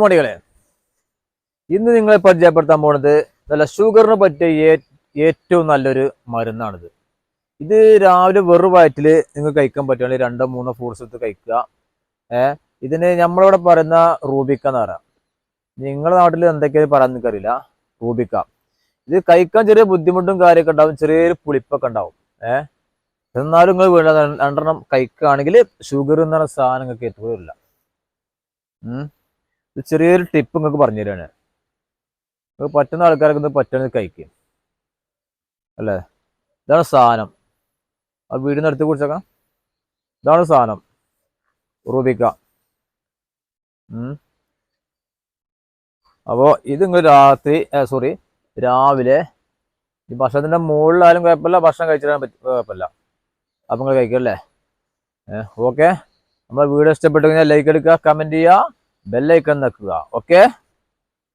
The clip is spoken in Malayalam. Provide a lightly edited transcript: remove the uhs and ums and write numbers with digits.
മണികളെ ഇന്ന് നിങ്ങളെ പരിചയപ്പെടുത്താൻ പോണത് നല്ല ഷുഗറിന് പറ്റിയ ഏറ്റവും നല്ലൊരു മരുന്നാണിത്. ഇത് രാവിലെ വെറു വയറ്റിൽ നിങ്ങൾക്ക് കഴിക്കാൻ പറ്റുകയാണെങ്കിൽ 2-3 ഫ്രൂട്ട്സ് എടുത്ത് കഴിക്കുക. ഇതിന് നമ്മളിവിടെ പറയുന്ന റൂബിക്ക എന്ന് പറയാം. നിങ്ങളുടെ നാട്ടിൽ എന്തൊക്കെയാണ് പറയാൻ നിൽക്കറിയില്ല. റൂബിക്ക ഇത് കഴിക്കാൻ ചെറിയ ബുദ്ധിമുട്ടും കാര്യമൊക്കെ ഉണ്ടാവും, ചെറിയൊരു പുളിപ്പൊക്കെ ഉണ്ടാവും. എന്നാലും നിങ്ങൾ വീണ്ടും 2 കഴിക്കുകയാണെങ്കിൽ ഷുഗർ എന്ന് പറഞ്ഞ സാധനം നിങ്ങൾക്ക് എത്തുകയില്ല. ഇത് ചെറിയൊരു ടിപ്പ് നിങ്ങൾക്ക് പറഞ്ഞു തരാണ്. നിങ്ങൾക്ക് പറ്റുന്ന ആൾക്കാരൊക്കെ ഇത് പറ്റുന്നത് കഴിക്കും അല്ലേ. ഇതാണ് സാധനം. ആ വീടിന് അടുത്ത് കുറിച്ചേക്കാം. ഇതാണ് സാധനം, റൂബിക്ക. അപ്പോൾ ഇത് നിങ്ങൾ രാവിലെ ഈ ഭക്ഷണത്തിൻ്റെ മുകളിലായാലും കുഴപ്പമില്ല, ഭക്ഷണം കഴിച്ചിടാൻ കുഴപ്പമില്ല. അപ്പം നിങ്ങൾ കഴിക്കല്ലേ. ഓക്കെ. നമ്മളെ വീഡിയോ ഇഷ്ടപ്പെട്ടു കഴിഞ്ഞാൽ ലൈക്ക് എടുക്കുക, കമൻറ്റ് ചെയ്യുക, ബെല്ലൈക്കൺ നിൽക്കുക. ഓക്കെ.